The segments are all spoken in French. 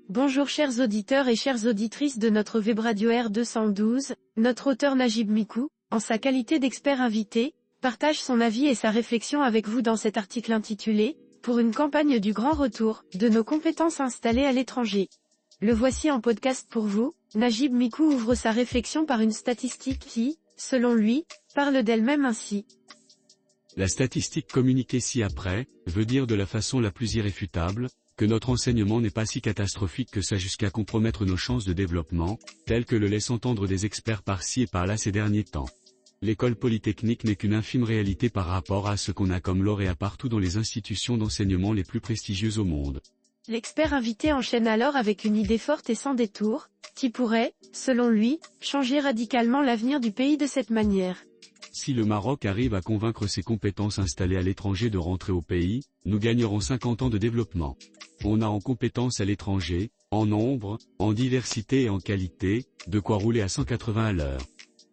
Bonjour chers auditeurs et chères auditrices de notre web radio R212, notre auteur Najib Mikou, en sa qualité d'expert invité, partage son avis et sa réflexion avec vous dans cet article intitulé « Pour une campagne du grand retour, de nos compétences installées à l'étranger ». Le voici en podcast pour vous. Najib Mikou ouvre sa réflexion par une statistique qui, selon lui, parle d'elle-même ainsi. La statistique communiquée ci-après, veut dire de la façon la plus irréfutable, que notre enseignement n'est pas si catastrophique que ça jusqu'à compromettre nos chances de développement, tel que le laissent entendre des experts par-ci et par-là ces derniers temps. L'école polytechnique n'est qu'une infime réalité par rapport à ce qu'on a comme lauréat partout dans les institutions d'enseignement les plus prestigieuses au monde. L'expert invité enchaîne alors avec une idée forte et sans détour, qui pourrait, selon lui, changer radicalement l'avenir du pays de cette manière. Si le Maroc arrive à convaincre ses compétences installées à l'étranger de rentrer au pays, nous gagnerons 50 ans de développement. On a en compétences à l'étranger, en nombre, en diversité et en qualité, de quoi rouler à 180 à l'heure.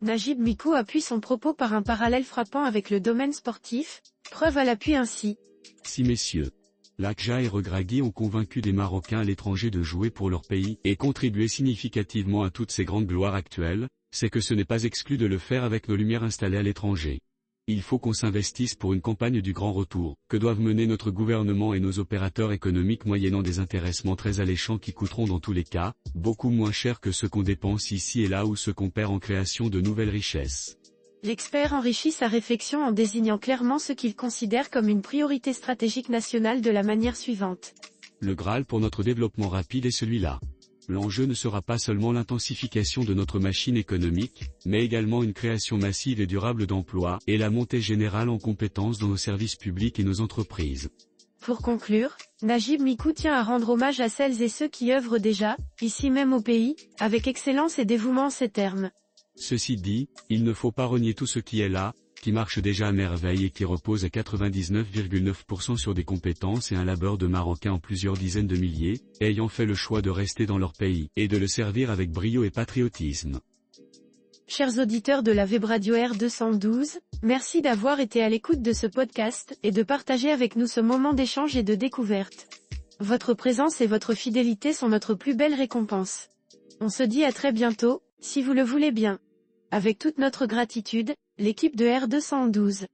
Najib Mikou appuie son propos par un parallèle frappant avec le domaine sportif, preuve à l'appui ainsi. Si messieurs, Lakja et Regragui ont convaincu des Marocains à l'étranger de jouer pour leur pays et contribuer significativement à toutes ces grandes gloires actuelles, c'est que ce n'est pas exclu de le faire avec nos lumières installées à l'étranger. Il faut qu'on s'investisse pour une campagne du grand retour, que doivent mener notre gouvernement et nos opérateurs économiques moyennant des intéressements très alléchants qui coûteront dans tous les cas, beaucoup moins cher que ce qu'on dépense ici et là ou ce qu'on perd en création de nouvelles richesses. L'expert enrichit sa réflexion en désignant clairement ce qu'il considère comme une priorité stratégique nationale de la manière suivante. Le Graal pour notre développement rapide est celui-là. L'enjeu ne sera pas seulement l'intensification de notre machine économique, mais également une création massive et durable d'emplois et la montée générale en compétences dans nos services publics et nos entreprises. Pour conclure, Najib Mikou tient à rendre hommage à celles et ceux qui œuvrent déjà, ici même au pays, avec excellence et dévouement en ces termes. Ceci dit, il ne faut pas renier tout ce qui est là, qui marche déjà à merveille et qui repose à 99,9% sur des compétences et un labeur de Marocains en plusieurs dizaines de milliers, ayant fait le choix de rester dans leur pays et de le servir avec brio et patriotisme. Chers auditeurs de la web radio R212, merci d'avoir été à l'écoute de ce podcast et de partager avec nous ce moment d'échange et de découverte. Votre présence et votre fidélité sont notre plus belle récompense. On se dit à très bientôt, si vous le voulez bien. Avec toute notre gratitude, l'équipe de R212.